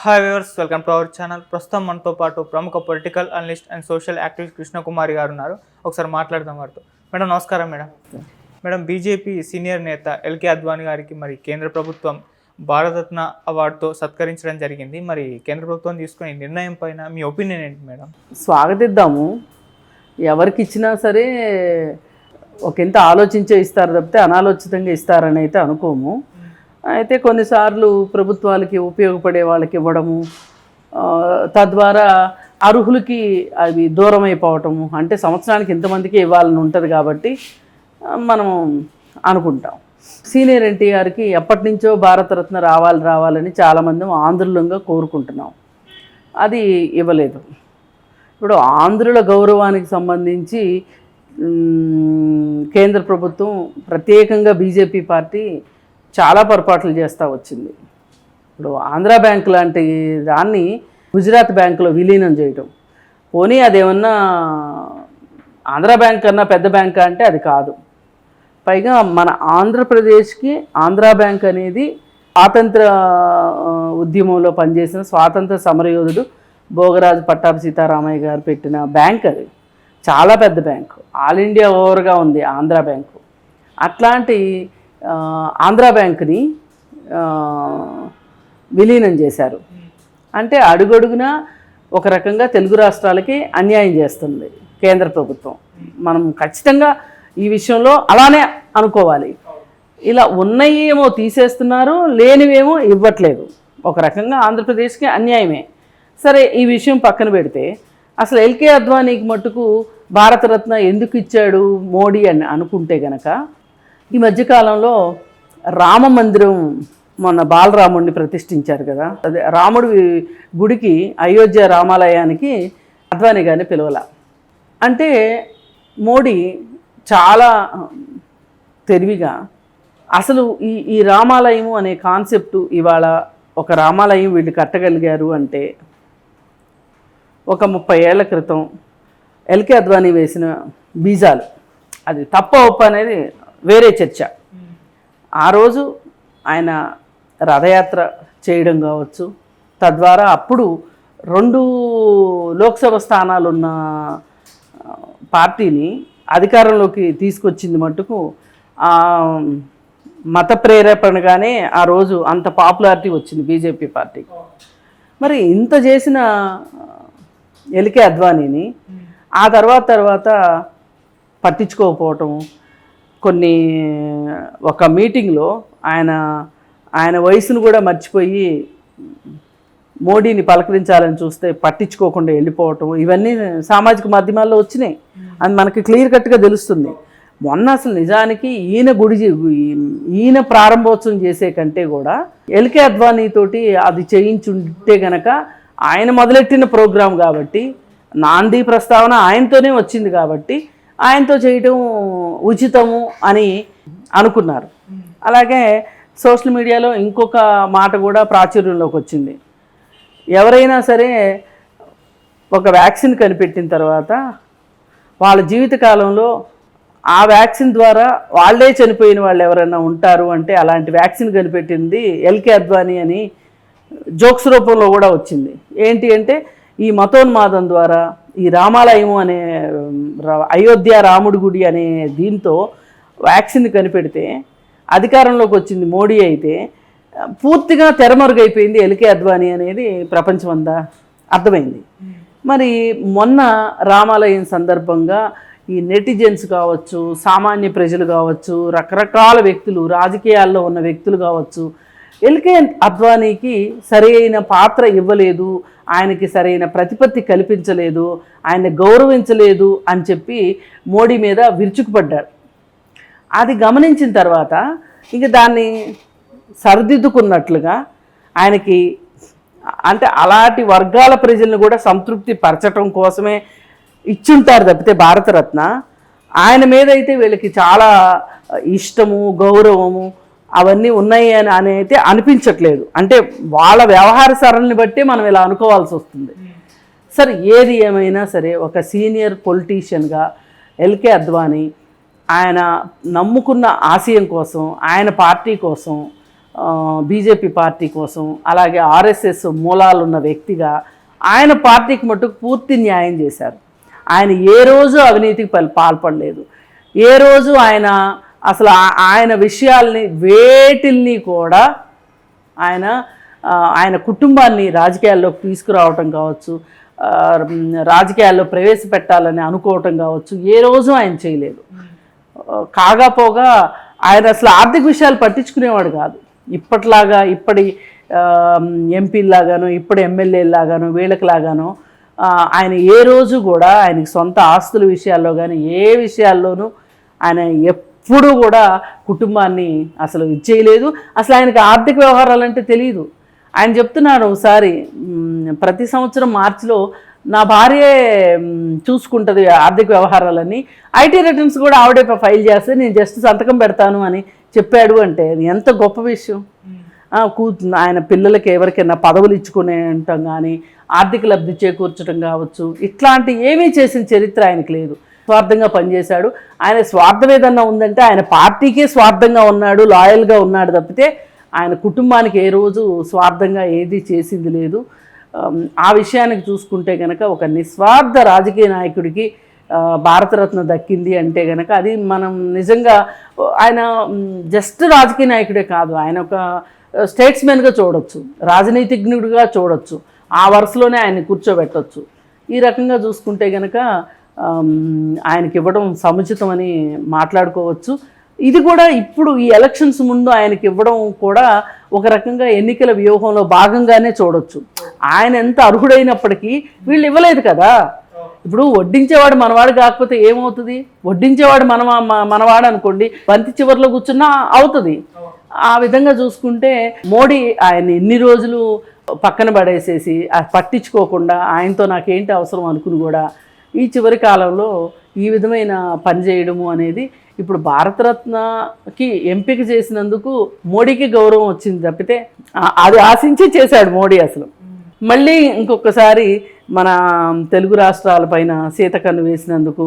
Hi viewers, welcome to our channel. ప్రస్తుతం మనతో పాటు ప్రముఖ political analyst and social activist Krishnakumari గారు ఉన్నారు. ఒకసారి మాట్లాడదాం వారితో. మేడం నమస్కారం. మేడం బీజేపీ సీనియర్ నేత ఎల్కే అద్వానీ గారికి మరి కేంద్ర ప్రభుత్వం భారతరత్న అవార్డుతో సత్కరించడం జరిగింది. మరి కేంద్ర ప్రభుత్వం తీసుకునే నిర్ణయం పైన మీ ఒపీనియన్ ఏంటి మేడం? స్వాగతిద్దాము. ఎవరికి ఇచ్చినా సరే ఒకంత ఆలోచించే ఇస్తారు తప్పితే అనాలోచితంగా ఇస్తారని అయితే అనుకోము. అయితే కొన్నిసార్లు ప్రభుత్వాలకి ఉపయోగపడే వాళ్ళకి ఇవ్వడము, తద్వారా అర్హులకి అవి దూరం అయిపోవటము, అంటే సంవత్సరానికి ఇంతమందికి ఇవ్వాలని ఉంటుంది కాబట్టి మనం అనుకుంటాం. సీనియర్ ఎన్టీఆర్కి ఎప్పటి నుంచో భారతరత్న రావాలని చాలామంది ఆంధ్రులంగా కోరుకుంటున్నాం. అది ఇవ్వలేదు. ఇప్పుడు ఆంధ్రుల గౌరవానికి సంబంధించి కేంద్ర ప్రభుత్వం ప్రత్యేకంగా బీజేపీ పార్టీ చాలా పొరపాట్లు చేస్తూ వచ్చింది. ఇప్పుడు ఆంధ్రా బ్యాంక్ లాంటి దాన్ని గుజరాత్ బ్యాంకులో విలీనం చేయటం, పోనీ అదేమన్నా ఆంధ్రా బ్యాంక్ కన్నా పెద్ద బ్యాంక్ అంటే అది కాదు. పైగా మన ఆంధ్రప్రదేశ్కి ఆంధ్రా బ్యాంక్ అనేది స్వాతంత్ర ఉద్యమంలో పనిచేసిన స్వాతంత్ర సమరయోధుడు భోగరాజు పట్టాభి సీతారామయ్య గారు పెట్టిన బ్యాంక్. అది చాలా పెద్ద బ్యాంకు, ఆల్ ఇండియా ఓవర్గా ఉంది ఆంధ్రా బ్యాంకు. అట్లాంటి ఆంధ్రా బ్యాంకుని విలీనం చేశారు. అంటే అడుగడుగున ఒక రకంగా తెలుగు రాష్ట్రాలకి అన్యాయం చేస్తుంది కేంద్ర ప్రభుత్వం. మనం ఖచ్చితంగా ఈ విషయంలో అలానే అనుకోవాలి. ఇలా ఉన్నయేమో తీసేస్తున్నారు, లేనివేమో ఇవ్వట్లేదు. ఒక రకంగా ఆంధ్రప్రదేశ్కి అన్యాయమే. సరే, ఈ విషయం పక్కన పెడితే అసలు ఎల్కే అద్వానీకి మట్టుకు భారతరత్న ఎందుకు ఇచ్చాడు మోడీ అని అనుకుంటే గనక, ఈ మధ్యకాలంలో రామ మందిరం మొన్న బాలరాముడిని ప్రతిష్ఠించారు కదా, అదే రాముడి గుడికి అయోధ్య రామాలయానికి అద్వానీ గారిని పిలవాల అంటే మోడీ చాలా తెలివిగా అసలు ఈ రామాలయము అనే కాన్సెప్టు ఇవాళ ఒక రామాలయం వీళ్ళు కట్టగలిగారు అంటే ఒక 30 ఏళ్ల క్రితం ఎల్కే అద్వానీ వేసిన బీజాలు. అది తప్ప ఒప్ప అనేది వేరే చర్చ. ఆ రోజు ఆయన రథయాత్ర చేయడం కావచ్చు, తద్వారా అప్పుడు 2 లోక్సభ స్థానాలున్న పార్టీని అధికారంలోకి తీసుకొచ్చింది మట్టుకు మత ప్రేరేపణగానే ఆ రోజు అంత పాపులారిటీ వచ్చింది బీజేపీ పార్టీకి. మరి ఇంత చేసిన ఎల్కే అద్వానీని ఆ తర్వాత పట్టించుకోకపోవటం, కొన్ని ఒక మీటింగ్లో ఆయన వయసును కూడా మర్చిపోయి మోడీని పలకరించాలని చూస్తే పట్టించుకోకుండా వెళ్ళిపోవటం, ఇవన్నీ సామాజిక మాధ్యమాల్లో వచ్చినాయి. అది మనకి క్లియర్ కట్గా తెలుస్తుంది. మొన్న అసలు నిజానికి ఈయన ప్రారంభోత్సవం చేసే కంటే కూడా ఎల్కే అద్వానీతోటి అది చేయించుంటే గనక, ఆయన మొదలెట్టిన ప్రోగ్రాం కాబట్టి, నాంది ప్రస్తావన ఆయనతోనే వచ్చింది కాబట్టి ఆయనతో చేయటం ఉచితము అని అనుకున్నారు. అలాగే సోషల్ మీడియాలో ఇంకొక మాట కూడా ప్రాచుర్యంలోకి వచ్చింది. ఎవరైనా సరే ఒక వ్యాక్సిన్ కనిపెట్టిన తర్వాత వాళ్ళ జీవితకాలంలో ఆ వ్యాక్సిన్ ద్వారా వాళ్ళే చనిపోయిన వాళ్ళు ఎవరైనా ఉంటారు అంటే అలాంటి వ్యాక్సిన్ కనిపెట్టింది ఎల్కే అద్వానీ అని జోక్స్ రూపంలో కూడా వచ్చింది. ఏంటి అంటే, ఈ మతోన్మాదం ద్వారా ఈ రామాలయం అనే అయోధ్య రాముడి గుడి అనే దీంతో వ్యాక్సిన్ కనిపెడితే అధికారంలోకి వచ్చింది మోడీ అయితే పూర్తిగా తెరమరుగైపోయింది ఎల్కే అద్వానీ అనేది ప్రపంచమంతా అర్థమైంది. మరి మొన్న రామాలయం సందర్భంగా ఈ నెటిజన్స్ కావచ్చు, సామాన్య ప్రజలు కావచ్చు, రకరకాల వ్యక్తులు, రాజకీయాల్లో ఉన్న వ్యక్తులు కావచ్చు, ఎల్కే అద్వానీకి సరైన పాత్ర ఇవ్వలేదు, ఆయనకి సరైన ప్రతిపత్తి కల్పించలేదు, ఆయన గౌరవించలేదు అని చెప్పి మోడీ మీద విరుచుకుపడ్డాడు. అది గమనించిన తర్వాత ఇంక దాన్ని సరిదిద్దుకున్నట్లుగా ఆయనకి, అంటే అలాంటి వర్గాల ప్రజలను కూడా సంతృప్తి పరచడం కోసమే ఇచ్చుంటారు తప్పితే భారతరత్న ఆయన మీద అయితే వీళ్ళకి చాలా ఇష్టము, గౌరవము అవన్నీ ఉన్నాయి అని అయితే అనిపించట్లేదు. అంటే వాళ్ళ వ్యవహార సరళిని బట్టి మనం ఇలా అనుకోవాల్సి వస్తుంది. సరే, ఏది ఏమైనా సరే ఒక సీనియర్ పొలిటీషియన్గా ఎల్కే అద్వానీ ఆయన నమ్ముకున్న ఆశయం కోసం, ఆయన పార్టీ కోసం బీజేపీ పార్టీ కోసం, అలాగే ఆర్ఎస్ఎస్ మూలాలు ఉన్న వ్యక్తిగా ఆయన పార్టీకి మటుకు పూర్తి న్యాయం చేశారు. ఆయన ఏ రోజు అవినీతికి పాల్పడలేదు. ఏ రోజు ఆయన అసలు ఆయన విషయాల్ని వేటిల్ని కూడా ఆయన కుటుంబాన్ని రాజకీయాల్లోకి తీసుకురావటం కావచ్చు, రాజకీయాల్లో ప్రవేశపెట్టాలని అనుకోవటం కావచ్చు, ఏ రోజు ఆయన చేయలేదు. కాగాపోగా ఆయన అసలు ఆర్థిక విషయాలు పట్టించుకునేవాడు కాదు. ఇప్పటిలాగా ఇప్పటి ఎంపీలాగాను ఇప్పటి ఎమ్మెల్యేలాగాను వీళ్ళకిలాగాను ఆయన ఏ రోజు కూడా ఆయనకి సొంత ఆస్తుల విషయాల్లో కానీ ఏ విషయాల్లోనూ ఆయన ఎప్పుడూ కూడా కుటుంబాన్ని అసలు చేయలేదు. అసలు ఆయనకి ఆర్థిక వ్యవహారాలంటే తెలియదు. ఆయన చెప్తున్నాడు ఒకసారి, ప్రతి సంవత్సరం మార్చిలో నా భార్యే చూసుకుంటుంది ఆర్థిక వ్యవహారాలన్నీ, ఐటీ రిటర్న్స్ కూడా ఆవిడే ఫైల్ చేస్తే నేను జస్ట్ సంతకం పెడతాను అని చెప్పాడు. అంటే అది ఎంత గొప్ప విషయం. ఆయన పిల్లలకి ఎవరికైనా పదవులు ఇచ్చుకునే ఉండటం కానీ ఆర్థిక లబ్ధి చేకూర్చడం కావచ్చు, ఇట్లాంటి ఏమీ చేసిన చరిత్ర ఆయనకు లేదు. స్వార్థంగా పనిచేశాడు. ఆయన స్వార్థం ఏదన్నా ఉందంటే ఆయన పార్టీకే స్వార్థంగా ఉన్నాడు, లాయల్గా ఉన్నాడు తప్పితే ఆయన కుటుంబానికి ఏ రోజు స్వార్థంగా ఏది చేసింది లేదు. ఆ విషయానికి చూసుకుంటే కనుక ఒక నిస్వార్థ రాజకీయ నాయకుడికి భారతరత్న దక్కింది అంటే కనుక అది మనం నిజంగా ఆయన జస్ట్ రాజకీయ నాయకుడే కాదు, ఆయన ఒక స్టేట్స్మెన్గా చూడొచ్చు, రాజనీతిజ్ఞుడిగా చూడొచ్చు, ఆ వరుసలోనే ఆయన్ని కూర్చోబెట్టవచ్చు. ఈ రకంగా చూసుకుంటే కనుక ఆయనకి ఇవ్వడం సముచితమని మాట్లాడుకోవచ్చు. ఇది కూడా ఇప్పుడు ఈ ఎలక్షన్స్ ముందు ఆయనకి ఇవ్వడం కూడా ఒక రకంగా ఎన్నికల వ్యూహంలో భాగంగానే చూడొచ్చు. ఆయన ఎంత అర్హుడైనప్పటికీ వీళ్ళు ఇవ్వలేదు కదా. ఇప్పుడు వడ్డించేవాడు మనవాడు కాకపోతే ఏమవుతుంది? వడ్డించేవాడు మనవాడు అనుకోండి, బంతి చివరిలో కూర్చున్నా అవుతుంది. ఆ విధంగా చూసుకుంటే మోడీ ఆయన ఎన్ని రోజులు పక్కన పడేసేసి పట్టించుకోకుండా ఆయనతో నాకేంటి అవసరం అనుకుని కూడా ఈ చివరి కాలంలో ఈ విధమైన పని చేయడము అనేది ఇప్పుడు భారతరత్నకి ఎంపిక చేసినందుకు మోడీకి గౌరవం వచ్చింది తప్పితే అది ఆశించి చేశాడు మోడీ. అసలు మళ్ళీ ఇంకొకసారి మన తెలుగు రాష్ట్రాలపైన సీతకన్ను వేసినందుకు,